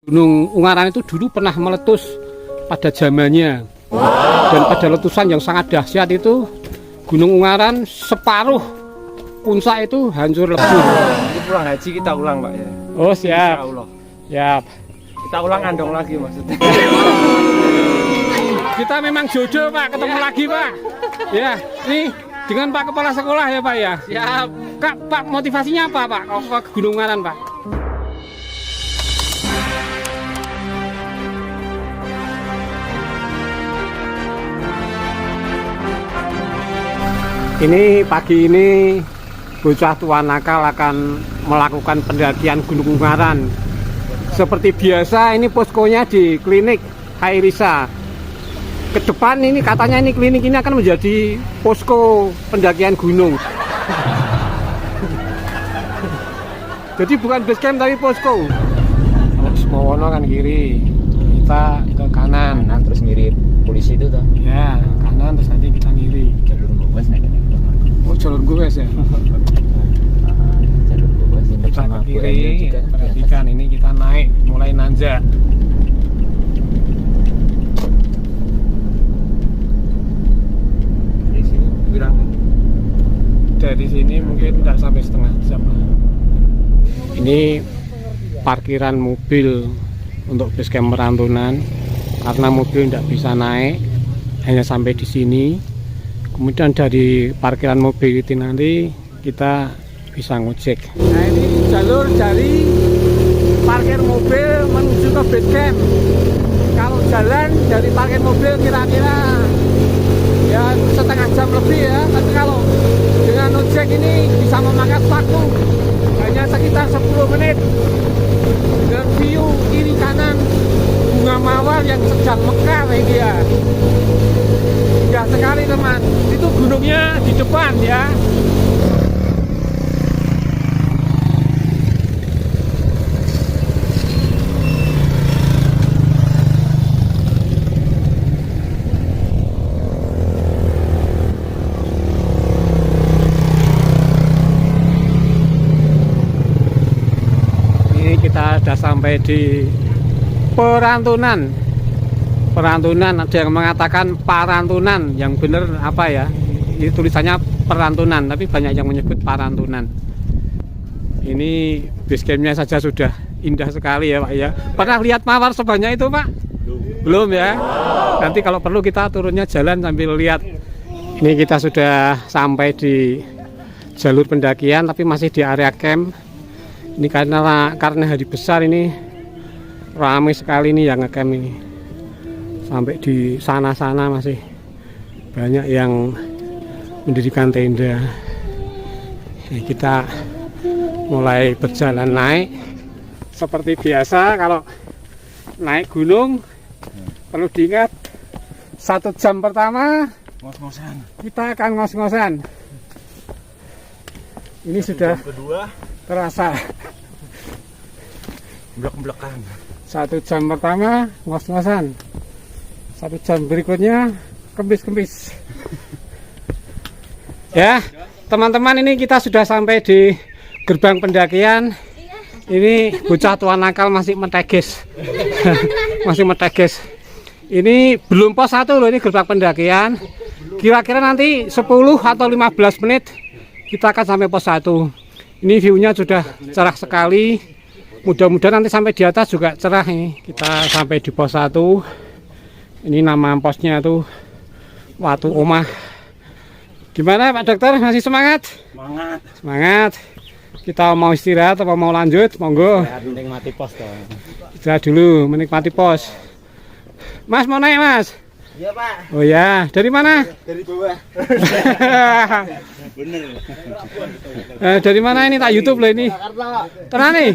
Gunung Ungaran itu dulu pernah meletus pada zamannya. Dan pada letusan yang sangat dahsyat itu Gunung Ungaran separuh puncak itu hancur lebur. Ini pulang haji kita ulang Pak ya. Oh siap. Siap. Kita ulang andong lagi maksudnya. Kita memang jodoh Pak, ketemu lagi Pak. Ya, ini dengan Pak Kepala Sekolah ya Pak ya. Siap. Kak, Pak motivasinya apa Pak? Kok ke Gunung Ungaran Pak? Ini pagi ini bocah tua nakal akan melakukan pendakian Gunung Ungaran. Seperti biasa ini poskonya di klinik Khairisa. Ke depan ini katanya ini klinik ini akan menjadi posko pendakian gunung. Jadi bukan base camp tapi posko. Kalau Semowono kan kiri, kita ke kanan. Kanan terus mirip polisi itu tuh. Ya, kanan terus nanti kita ngiri. Jalur bebas naik. Oh, jalur gue ya. Jalur bebas ini Kita sama ke kiri, juga di perhatikan ini kita naik mulai nanjak. Di sini bilang Dari sini mungkin nggak sampai setengah jam lah. Ini parkiran mobil untuk base camp Merantunan karena mobil tidak bisa naik, hanya sampai di sini. Kemudian dari parkiran mobil itu nanti kita bisa ngojek. Nah ini jalur dari parkir mobil menuju ke base camp. Kalau jalan dari parkir mobil kira-kira ya setengah jam lebih ya. Tapi kalau dengan ojek ini bisa memakan waktu hanya sekitar 10 menit. Dengan view kiri kanan bunga mawar yang sedang mekar ini ya. Indah sekali teman. Itu gunungnya di depan ya. Ini kita sudah sampai di Perantunan. Perantunan, ada yang mengatakan Parantunan, yang benar apa ya? Ini tulisannya Perantunan, tapi banyak yang menyebut Parantunan. Ini base campnya saja sudah indah sekali ya Pak ya. Pernah lihat mawar sebanyak itu Pak? Belum ya? Nanti kalau perlu kita turunnya jalan sambil lihat. Ini kita sudah sampai di jalur pendakian, tapi masih di area camp. Ini karena hari besar ini ramai sekali nih yang ngecamp ini. Sampai di sana-sana masih banyak yang mendirikan tenda. Ini kita mulai berjalan naik. Seperti biasa kalau naik gunung perlu diingat 1 jam pertama ngos-ngosan. kita akan ngos-ngosan. Ini sudah Kedua terasa. blek-blekan. 1 jam pertama ngos-ngosan. 1 jam berikutnya kempis-kempis. Ya, teman-teman, ini kita sudah sampai di gerbang pendakian. Ini bocah tua nakal masih menteges. Masih menteges. Ini belum pos 1 loh, ini gerbang pendakian. Kira-kira nanti 10 atau 15 menit kita akan sampai pos 1. Ini view-nya sudah cerah sekali. Mudah-mudahan nanti sampai di atas juga cerah ini. Kita sampai di pos 1. Ini nama posnya tuh Watu Omah. Gimana Pak Dokter? Masih semangat? Semangat. Semangat. Kita mau istirahat atau mau lanjut? Monggo. Menikmati pos tuh. Istirahat dulu, menikmati pos. Mas mau naik Mas? Iya Pak. Oh ya, dari mana? Dari bawah. Bener. Dari mana ini? Tak YouTube loh ini. Tenang nih.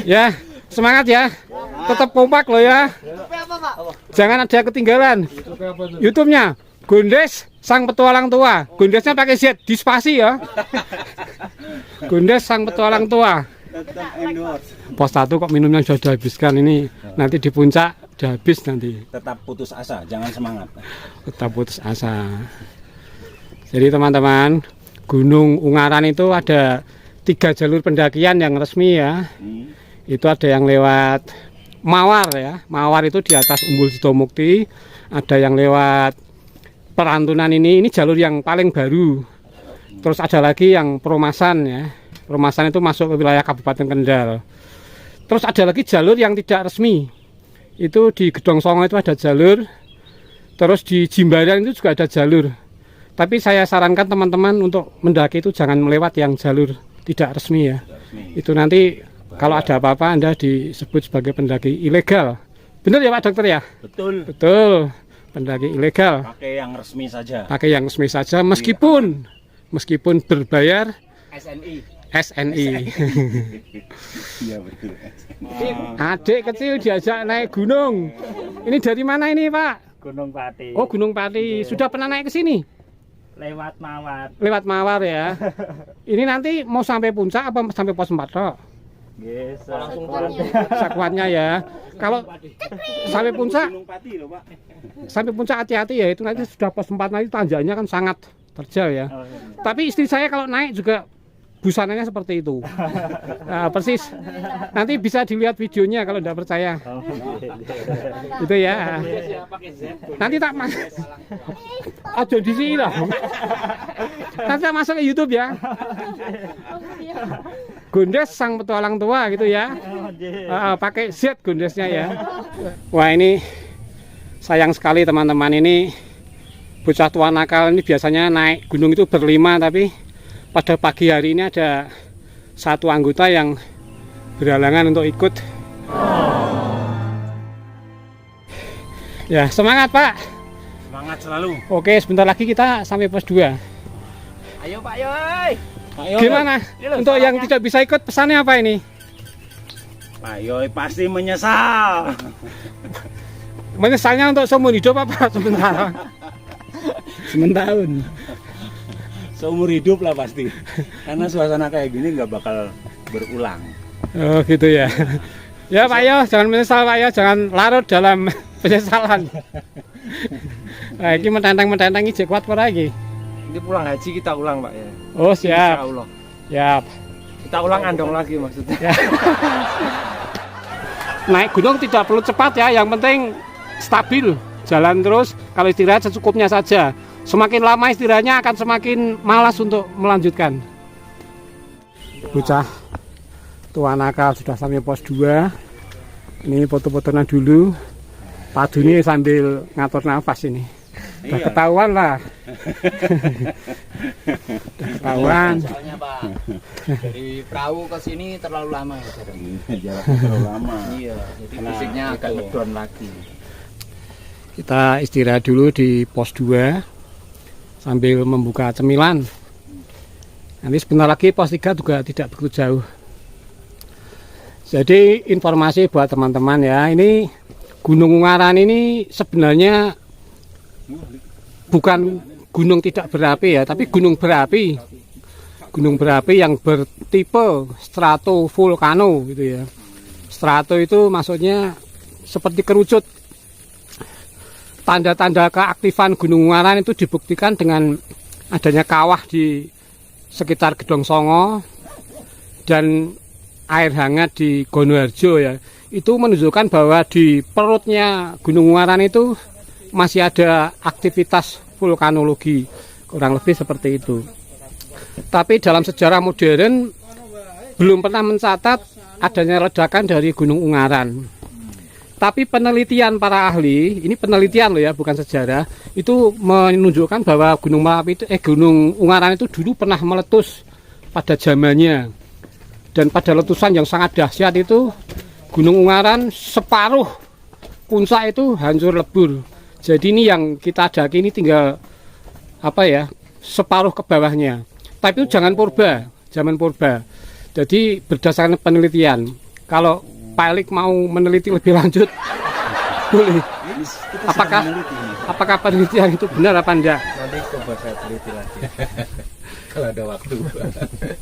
Ya, semangat ya. Tetap kompak loh ya. Jangan ada ketinggalan. YouTube-nya Gondes Sang Petualang Tua. Gondesnya pakai Z, di spasi ya. Gondes Sang Petualang Tua. Pos 1 kok minumnya sudah dihabiskan ini. Nanti di puncak udah habis nanti. Tetap putus asa, jangan semangat. Tetap putus asa. Jadi teman-teman, Gunung Ungaran itu ada 3 jalur pendakian yang resmi ya. Itu ada yang lewat Mawar ya. Mawar itu di atas Umbul Sidomukti. Ada yang lewat Perantunan ini jalur yang paling baru. Terus ada lagi yang Perumasan ya. Perumasan itu masuk ke wilayah Kabupaten Kendal. Terus ada lagi jalur yang tidak resmi. Itu di Gedong Songo itu ada jalur. Terus di Jimbaran itu juga ada jalur. Tapi saya sarankan teman-teman untuk mendaki itu jangan melewat yang jalur tidak resmi ya. Itu nanti kalau ada apa-apa Anda disebut sebagai pendaki ilegal. Benar ya Pak Dokter ya? Betul. Betul. Pendaki ilegal. Pakai yang resmi saja. Pakai yang resmi saja meskipun berbayar SNI. Iya betul. Adik kecil diajak naik gunung. Ini dari mana ini Pak? Gunung Pati. Oh Gunung Pati. Sudah pernah naik ke sini? Lewat Mawar. Lewat Mawar ya. Ini nanti mau sampai puncak apa sampai pos 4 tok? Yes. Sakuannya ya. Kalau sampai puncak, Gunung Pati loh Pak. sampai puncak hati-hati ya. Itu nanti sudah pos 4 nanti tanjakannya kan sangat terjal ya. Tapi istri saya kalau naik juga busananya seperti itu. Nah, persis. Nanti bisa dilihat videonya kalau tidak percaya. Itu ya. Nanti tak mas. Aja di sini lah. Nanti tak masuk ke YouTube ya. Gondes sang petualang tua gitu ya. Pakai Z gondesnya ya. Wah ini sayang sekali teman-teman, ini bocah tua nakal ini biasanya naik gunung itu berlima, tapi pada pagi hari ini ada satu anggota yang berhalangan untuk ikut. Ya, semangat Pak. Semangat selalu. Oke, sebentar lagi kita sampai pos 2. Ayo Pak Yoy. Gimana? Untuk yang tidak bisa ikut pesannya apa ini? Pak Yoy pasti menyesal. Menyesalnya untuk seumur hidup apa sementara? Sementahun. Seumur hidup lah pasti. Karena suasana kayak gini nggak bakal berulang. Oh gitu ya. Ya Pak Yo, jangan menyesal Pak Yo, jangan larut dalam penyesalan. Nah, ini mententeng-mententeng ini kuat apa lagi? Ini pulang haji kita ulang Pak ya. Oh siap. Insya Allah. Siap. Kita ulang andong lagi maksudnya. Ya. Naik gunung tidak perlu cepat ya, yang penting stabil, jalan terus. Kalau istirahat secukupnya saja. Semakin lama istirahatnya akan semakin malas untuk melanjutkan. Bocah tua nakal sudah sampai pos 2. Ini foto-fotonya dulu. Padu ini sambil ngatur nafas ini. Udah ketahuan lah. Udah ketahuan. Soalnya Pak, dari perahu ke sini terlalu lama ya. Jaraknya terlalu lama. Iya, jadi fisiknya agak ngedon lagi. Kita istirahat dulu di pos 2 sambil membuka cemilan. Nanti sebentar lagi pos 3 juga tidak begitu jauh. Jadi informasi buat teman-teman ya, ini Gunung Ungaran ini sebenarnya bukan gunung tidak berapi ya, tapi gunung berapi. Gunung berapi yang bertipe stratovulkano gitu ya. Strato itu maksudnya seperti kerucut. Tanda-tanda keaktifan Gunung Ungaran itu dibuktikan dengan adanya kawah di sekitar Gedong Songo dan air hangat di Gonoharjo ya. Itu menunjukkan bahwa di perutnya Gunung Ungaran itu masih ada aktivitas vulkanologi, kurang lebih seperti itu. Tapi dalam sejarah modern belum pernah mencatat adanya ledakan dari Gunung Ungaran. Tapi penelitian para ahli, ini penelitian loh ya, bukan sejarah, itu menunjukkan bahwa Gunung Merapi Gunung Ungaran itu dulu pernah meletus pada zamannya. Dan pada letusan yang sangat dahsyat itu Gunung Ungaran separuh puncak itu hancur lebur. Jadi ini yang kita daki ini tinggal apa ya, separuh ke bawahnya. Tapi itu jangan purba, zaman purba. Jadi berdasarkan penelitian, kalau Pak Elik mau meneliti lebih lanjut, boleh. Apakah penelitian itu benar apa enggak? Nanti coba saya teliti lagi. Kalau ada waktu.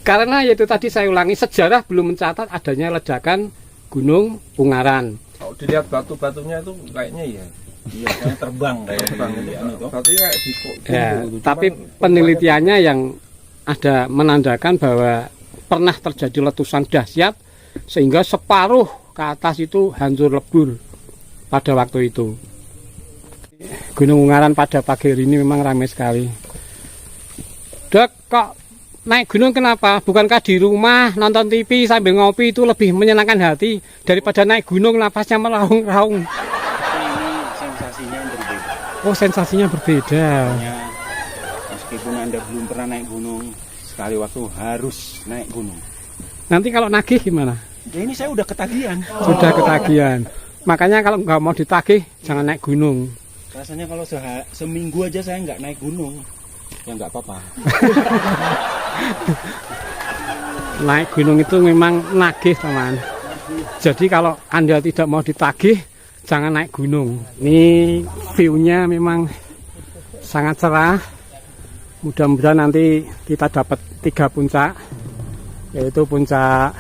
Karena yaitu tadi saya ulangi, sejarah belum mencatat adanya ledakan Gunung Ungaran. Kalau dilihat batu-batunya itu kayaknya ya. Iya, kan terbang kayak Terbang gitu. batunya kayak di Ya, gitu. tapi Cuman penelitiannya yang ada menandakan bahwa pernah terjadi letusan dahsyat sehingga separuh ke atas itu hancur lebur pada waktu itu. Gunung Ungaran pada pagi hari ini memang ramai sekali. Dok, kok naik gunung kenapa? Bukankah di rumah nonton TV sambil ngopi itu lebih menyenangkan hati daripada naik gunung napasnya meraung-raung? Ini sensasinya berbeda. Oh, sensasinya berbeda. Ya, meskipun Anda belum pernah naik gunung, sekali waktu harus naik gunung. Nanti kalau nagih gimana? Ya ini saya udah ketagihan. Sudah ketagihan. Makanya kalau nggak mau ditagih, jangan naik gunung. Rasanya kalau seminggu aja saya nggak naik gunung, ya nggak apa-apa. Naik gunung itu memang nagih, teman. Jadi kalau Anda tidak mau ditagih, jangan naik gunung. Ini view-nya memang sangat cerah. Mudah-mudahan nanti kita dapat 3 puncak, yaitu puncak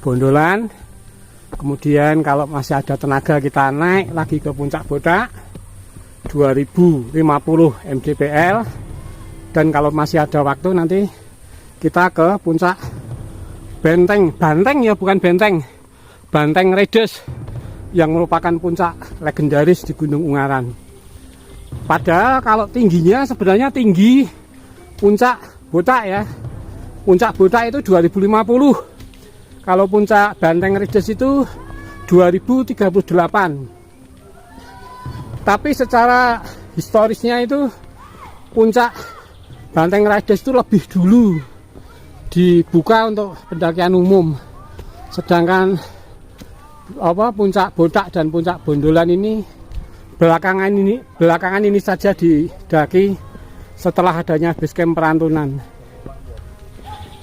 Bondolan. Kemudian kalau masih ada tenaga kita naik lagi ke puncak Bodak 2050 mdpl. Dan kalau masih ada waktu nanti kita ke puncak Banteng ya, bukan Benteng, Banteng Redes, yang merupakan puncak legendaris di Gunung Ungaran. Padahal kalau tingginya sebenarnya tinggi puncak Bodak ya. Puncak Bodak itu 2050. Kalau puncak Banteng Redes itu 2038. Tapi secara historisnya itu puncak Banteng Redes itu lebih dulu dibuka untuk pendakian umum. Sedangkan puncak Bodak dan puncak Bondolan ini belakangan ini saja didaki setelah adanya basecamp Perantunan.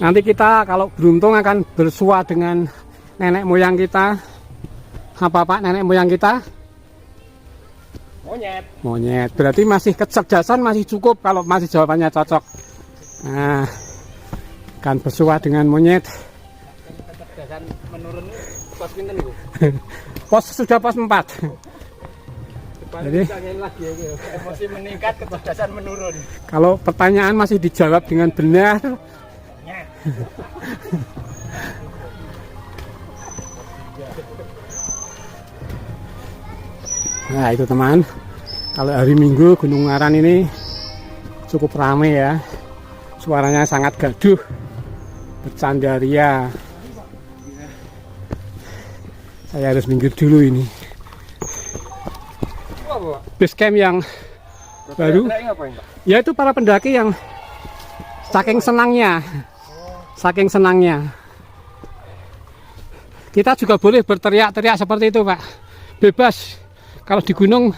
Nanti kita kalau beruntung akan bersua dengan nenek moyang kita. Apa Pak, nenek moyang kita? Monyet. Berarti masih kecerdasan masih cukup kalau masih jawabannya cocok. Nah, akan bersua dengan monyet. Kecerdasan menurun pos pinten niku? Sudah pos 4. Jadi Emosi meningkat, kecerdasan menurun. kalau pertanyaan masih dijawab dengan benar, nah itu teman, kalau hari Minggu Gunung Ungaran ini cukup ramai ya, suaranya sangat gaduh, bercandaria. Saya harus minggir dulu ini. Basecamp yang baru, yaitu para pendaki yang saking senangnya kita juga boleh berteriak-teriak seperti itu Pak, bebas. Kalau di gunung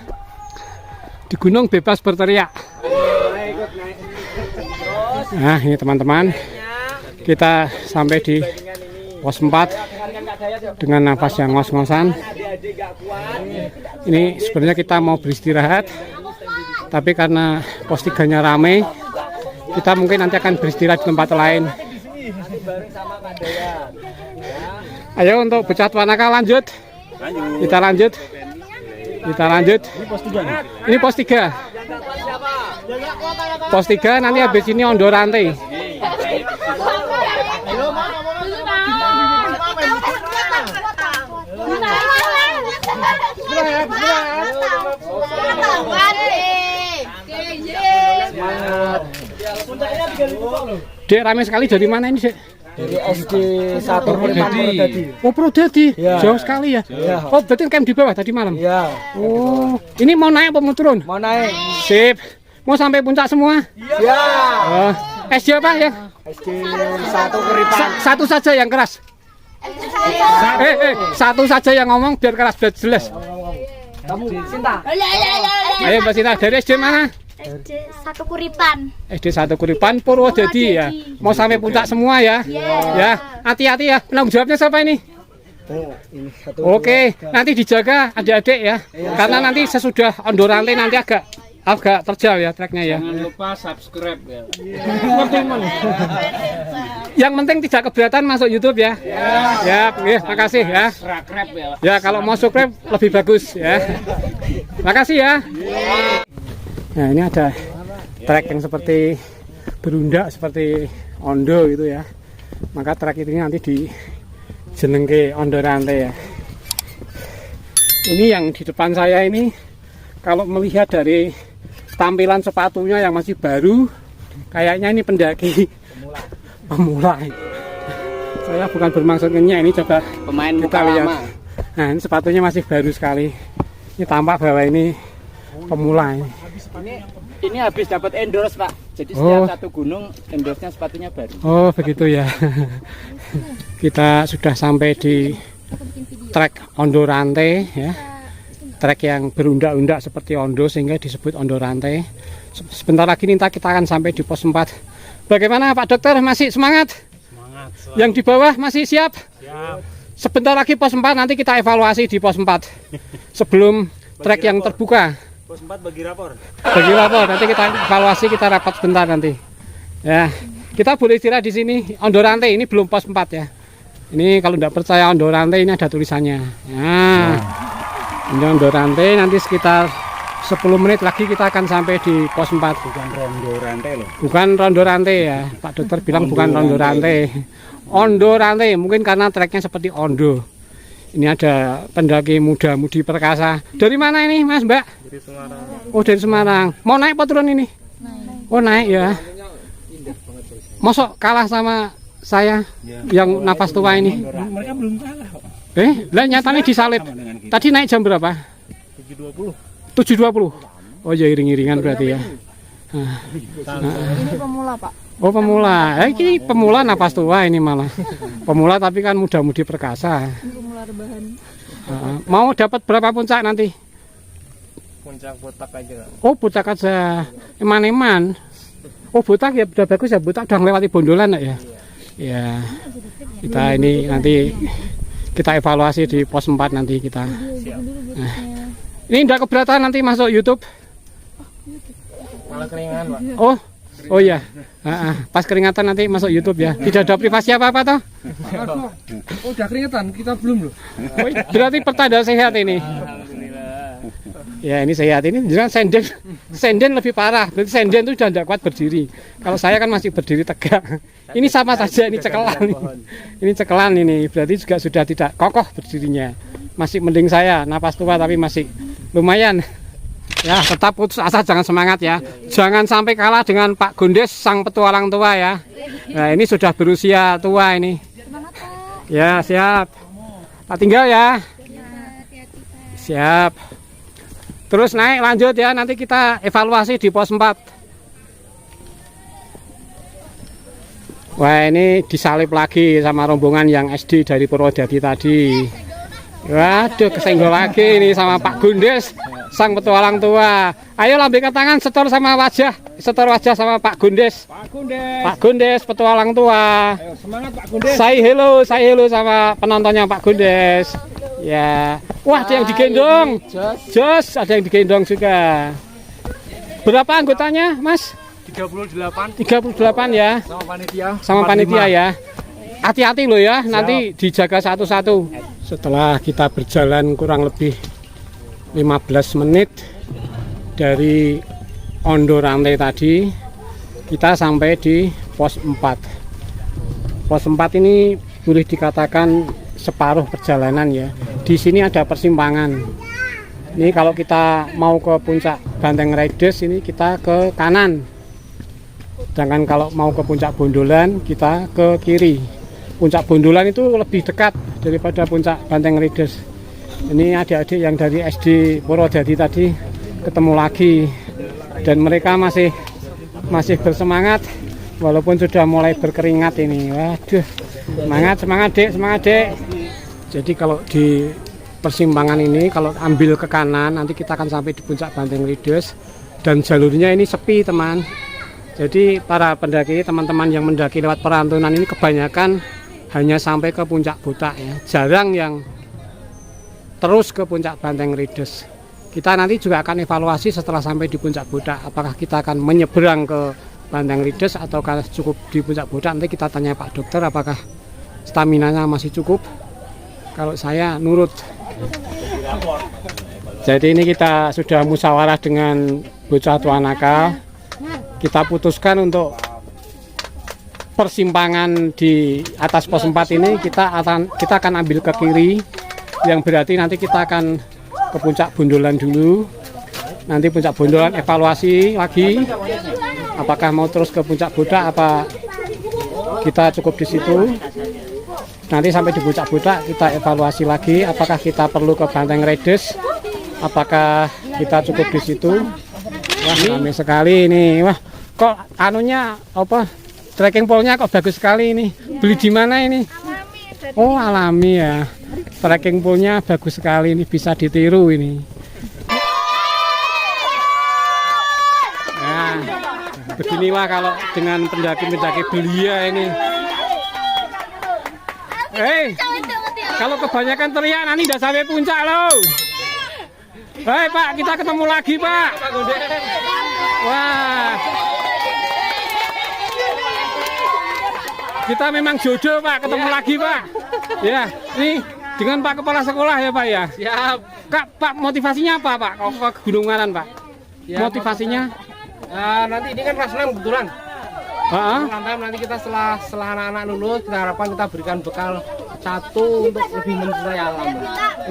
bebas berteriak. Nah ini teman-teman, kita sampai di pos 4 dengan nafas yang ngos-ngosan. Ini sebenarnya kita mau beristirahat, tapi karena pos 3-nya ramai, kita mungkin nanti akan beristirahat di tempat lain. Ayo untuk Becat Wanaka lanjut. Kita lanjut. Ini pos 3. Pos 3 nanti habis ini Ondo Rantai. Dek, ramai sekali. Dari mana ini, Dek? Dari SD 1 Purwodadi. Oh, Purwodadi. Ya. Jauh sekali ya. Ya. Oh, berarti camp di bawah tadi malam. Ya. Oh, ini mau naik apa mau turun? Mau naik. Sip. Mau sampai puncak semua? Ya. Oh, SD apa ya? SD 1 Kuripan. Satu saja yang keras. Satu saja yang ngomong biar keras, biar jelas. Kamu Sinta. Ayo Mbak Sinta, dari SD mana? SD 1 Kuripan. SD 1 Kuripan, Purwodadi ya. Mau sampai puncak semua ya? Ya, hati-hati ya. Penanggung jawabnya siapa ini? Ini satu. Oke, nanti dijaga adik-adik ya. Karena nanti sesudah Ondo Rantai nanti agak terjal ya treknya ya. Jangan lupa subscribe ya. Yang penting tidak keberatan masuk YouTube ya. Ya, makasih ya. Subscribe ya. Ya, kalau mau subscribe lebih bagus ya. Makasih ya. Nah, ini ada trek yang seperti berundak seperti Ondo gitu ya. Maka trek ini nanti jenenge Ondo Rantai ya. Ini yang di depan saya ini, kalau melihat dari tampilan sepatunya yang masih baru, kayaknya ini pendaki pemula. Saya bukan bermaksud ngenyek, ini coba Pemain kita muka lihat. lama. Nah, ini sepatunya masih baru sekali. Ini tampak bahwa ini pemula ini. Ini habis dapat endorse Pak. Jadi setiap satu gunung endorse-nya sepatunya baru. Oh begitu ya. Kita sudah sampai di trek Ondo Rantai ya. Trek yang berundak-undak seperti Ondo sehingga disebut Ondo Rantai. Sebentar lagi nih kita akan sampai di pos 4. Bagaimana Pak Dokter, masih semangat? Semangat. Yang di bawah masih siap? Siap. Sebentar lagi pos 4, nanti kita evaluasi di pos 4 sebelum trek yang terbuka. Pos 4 bagi rapor. Bagi lapor, nanti kita evaluasi, kita rapat sebentar nanti. Ya, kita boleh istirahat di sini. Ondo Rantai ini belum pos 4 ya. Ini kalau tidak percaya Ondo Rantai ini ada tulisannya. Nah, ini Ondo Rantai, nanti sekitar 10 menit lagi kita akan sampai di pos 4. Bukan rondo rantai loh. Bukan Rondo Rantai ya. Pak Dokter bilang bukan Rondo Rantai. Ondo Rantai, mungkin karena treknya seperti Ondo. Ini ada pendaki muda-mudi perkasa. Dari mana ini Mas Mbak? Dari Semarang. Oh dari Semarang. Mau naik apa turun ini? Naik. Oh naik ya. Mosok kalah sama saya yang napas tua ini? Mereka belum kalah kok. Lah nyatanya disalib. Sama dengan kita. Tadi naik jam berapa? 7.20. 7.20. Oh ya iring-iringan berarti ya. Ini pemula Pak. Oh pemula. Ini pemula napas tua ini malah. Pemula tapi kan muda-mudi perkasa. Ini pemula rebahan. Mau dapat berapa puncak nanti? Puncak botak aja. Oh botak aja. Eman-eman. Oh botak ya udah bagus ya, botak udah melewati Bondolan ya. Ya. Kita ini nanti kita evaluasi di pos 4 nanti kita. Nah. Ini enggak keberatan nanti masuk YouTube. Malah keringan, Pak. Oh iya. Pas keringatan nanti masuk YouTube ya. Tidak ada privasi apa-apa toh? Oh, udah keringetan, kita belum loh. Oh, berarti pertanda sehat ini. Ya ini sehat, ini jangan senden lebih parah. Berarti senden itu sudah tidak kuat berdiri. Kalau saya kan masih berdiri tegak. Ini sama saja, ini cekelan. Ini cekelan ini, berarti juga sudah tidak kokoh berdirinya. Masih mending saya, napas tua tapi masih lumayan. Ya tetap putus asa, jangan semangat ya. Jangan sampai kalah dengan Pak Gondes sang petualang tua ya. Nah ini sudah berusia tua ini. Ya siap. Tak tinggal ya. Siap. Terus naik lanjut ya, nanti kita evaluasi di pos 4. Wah ini disalip lagi sama rombongan yang SD dari Purwodadi tadi. Waduh kesenggol lagi ini sama Pak Gondes sang petualang tua. Ayo lambaikan tangan, setor sama wajah, setor wajah sama Pak Gondes. Pak Gondes petualang tua. Ayo, semangat Pak Gondes. Say hello sama penontonnya Pak Gondes. Ya, wah ada yang digendong. Jos, ada yang digendong juga. Berapa anggotanya, Mas? 38 ya. sama panitia. Sama panitia ya. Hati-hati loh ya, nanti dijaga satu-satu. Setelah kita berjalan kurang lebih 15 menit dari Ondo Rantai tadi, kita sampai di pos 4. Pos 4 ini boleh dikatakan separuh perjalanan ya. Di sini ada persimpangan. Ini kalau kita mau ke puncak Banteng Riders ini kita ke kanan. Sedangkan kalau mau ke puncak Bondolan kita ke kiri. Puncak Bondolan itu lebih dekat daripada puncak Banteng Riders. Ini adik-adik yang dari SD Purwodadi tadi ketemu lagi dan mereka masih bersemangat walaupun sudah mulai berkeringat ini. Waduh, semangat dek. Jadi kalau di persimpangan ini kalau ambil ke kanan nanti kita akan sampai di puncak Banteng Riders dan jalurnya ini sepi teman. Jadi para pendaki, teman-teman yang mendaki lewat perantunan ini kebanyakan hanya sampai ke puncak Botak ya. Jarang yang terus ke puncak Banteng Riders. Kita nanti juga akan evaluasi setelah sampai di puncak Botak. Apakah kita akan menyeberang ke Banteng Riders atau cukup di puncak Botak. Nanti kita tanya Pak Dokter apakah staminanya masih cukup. Kalau saya nurut. Jadi ini kita sudah musyawarah dengan bocah tua nakal. Kita putuskan untuk persimpangan di atas pos 4 ini kita akan ambil ke kiri, yang berarti nanti kita akan ke puncak Bondolan dulu. Nanti puncak Bondolan evaluasi lagi apakah mau terus ke puncak Bodak apa kita cukup di situ. Nanti sampai di puncak Bodak kita evaluasi lagi apakah kita perlu ke Banteng Redes, apakah kita cukup di situ. Wah, ramai sekali ini. Wah, kok anunya apa? Trekking pole-nya kok bagus sekali ini. Beli di mana ini? Oh, alami ya. Trekking pole-nya bagus sekali ini, bisa ditiru ini. Nah, beginilah kalau dengan pendaki-pendaki belia ini. Hei, kalau kebanyakan teriak nanti udah sampai puncak loh. Hei Pak, kita ketemu lagi Pak. Wah, kita memang jodoh Pak, ketemu lagi Pak. Ya, ini dengan Pak Kepala Sekolah ya Pak ya. Siap. Kak, Pak motivasinya apa Pak? Kalau ke Gunung Ngaran Pak? Ya, Motivasinya? nanti ini kan kelas 6 kebetulan. Heeh. Nanti kita setelah anak-anak lulus, kita harapkan kita berikan bekal satu untuk lebih mencintai alam.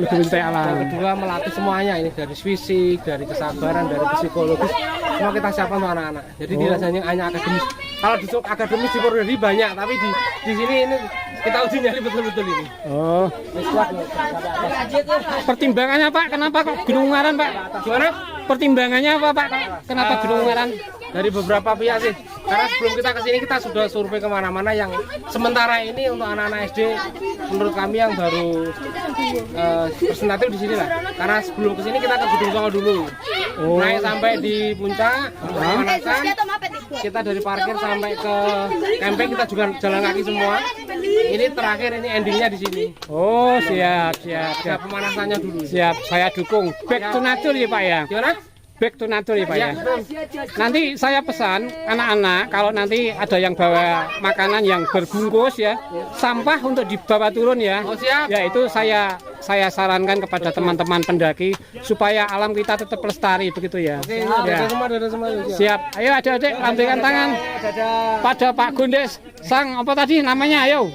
Lebih mencintai alam. Yang kedua melatih semuanya ini dari fisik, dari kesabaran, dari psikologis, semua kita siapkan untuk anak-anak. Jadi tidak hanya akademis. Kalau di akademis di Purwodadi banyak, tapi di sini ini kita uji nyali betul-betul ini. Oh. Pertimbangannya Pak, kenapa kok Gunung Ngaran Pak? Gimana? Pertimbangannya apa Pak? Kenapa Gunung Ngaran? Dari beberapa pihak sih. Karena sebelum kita kesini kita sudah survei kemana-mana yang sementara ini untuk anak-anak SD menurut kami yang baru presentatif di sini lah. Karena sebelum kesini kita ke Gunung Songo dulu. Naik sampai di puncak, pemanasan. Kita dari parkir sampai ke camping kita juga jalan kaki semua. Ini terakhir ini endingnya di sini. Oh, siap. Ada pemanasannya dulu. Siap, saya dukung. Back to nature ya Pak ya. Gimana? Back to nature ya Pak ya. Nanti saya pesan anak-anak kalau nanti ada yang bawa makanan yang berbungkus ya, sampah untuk dibawa turun ya. Oh, siap. Ya itu saya sarankan kepada teman-teman pendaki supaya alam kita tetap lestari begitu ya. Oke, Ya. dadah semua. Siap. Ayo adik-adik lambaikan tangan pada Pak Gondes. Sang apa tadi namanya? Ayo.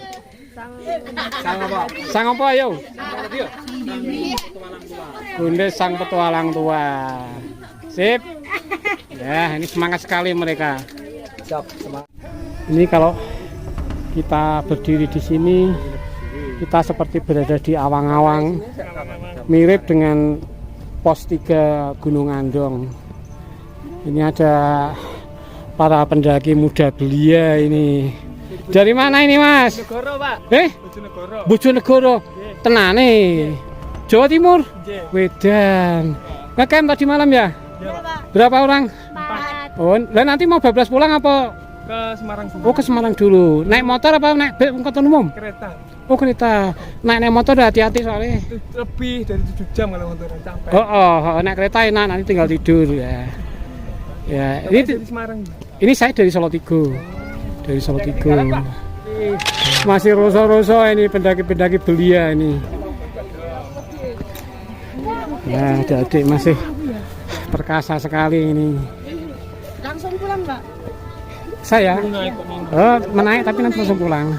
Sang apa ayo? Gondes Sang Petualang Tua. Sip. Ya, ini semangat sekali mereka. Ini kalau kita berdiri di sini, kita seperti berada di awang-awang, mirip dengan pos 3 Gunung Andong. Ini ada para pendaki muda belia ini. Dari mana ini Mas? Bojonegoro Pak. Bojonegoro. Tenane. Jawa Timur. Wedan. Ngecamp tadi malam ya? Berapa orang? 4. Oh, dan nanti mau bablas pulang apa? Ke Semarang Oh, ke Semarang dulu. Naik motor apa naik angkutan umum? kereta. Oh, kereta. Naik motor hati-hati soalnya. Lebih dari 7 jam kalau motoran sampai. Oh, naik kereta enak nanti tinggal tidur ya. Ya, Dari Semarang. ini saya dari Solo Tigo. Dari Solo Tigo. Masih roso-roso ini pendaki-pendaki belia ini. Nah, adik masih perkasa sekali ini. Langsung pulang Pak? Saya menaik tapi nanti langsung pulang.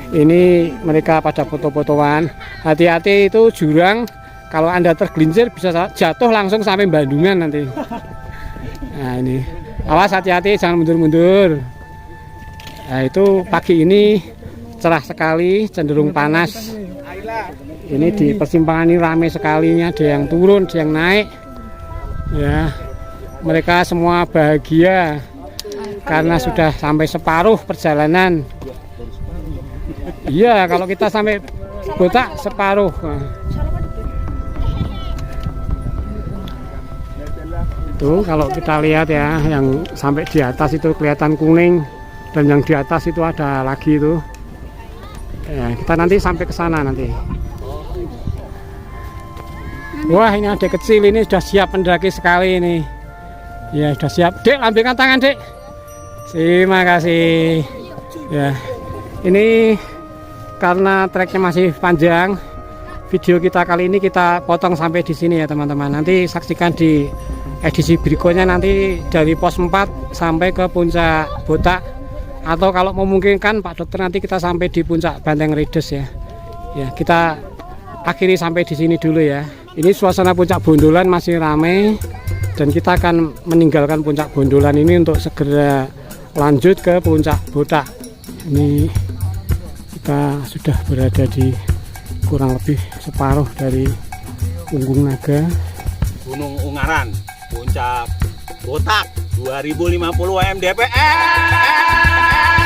Ini mereka pada foto-fotoan. Hati-hati itu jurang. Kalau Anda tergelincir bisa jatuh langsung sampai Bandungan nanti. Nah ini, awas hati-hati jangan mundur-mundur. Nah itu pagi ini cerah sekali, cenderung panas. Ini di persimpangan ini ramai sekali, ini ada yang turun, ada yang naik. Ya, mereka semua bahagia karena sudah sampai separuh perjalanan. Iya, kalau kita sampai Bodak separuh. Tuh kalau kita lihat ya, yang sampai di atas itu kelihatan kuning dan yang di atas itu ada lagi itu. Ya, kita nanti sampai ke sana nanti. Wah, ini ada kecil ini sudah siap pendaki sekali ini. Ya, sudah siap. Dek, lambaikan tangan, Dek. Terima kasih. Ya, ini karena treknya masih panjang, video kita kali ini kita potong sampai di sini ya teman-teman. Nanti saksikan di edisi berikutnya nanti dari pos 4 sampai ke puncak Botak, atau kalau memungkinkan Pak Dokter nanti kita sampai di puncak Banteng Redes ya. Ya, kita akhiri sampai di sini dulu ya. Ini suasana puncak Bondolan masih ramai dan kita akan meninggalkan puncak Bondolan ini untuk segera lanjut ke puncak Botak. Ini kita sudah berada di kurang lebih separuh dari Punggung Naga. Gunung Ungaran, puncak Botak 2050 mdpl.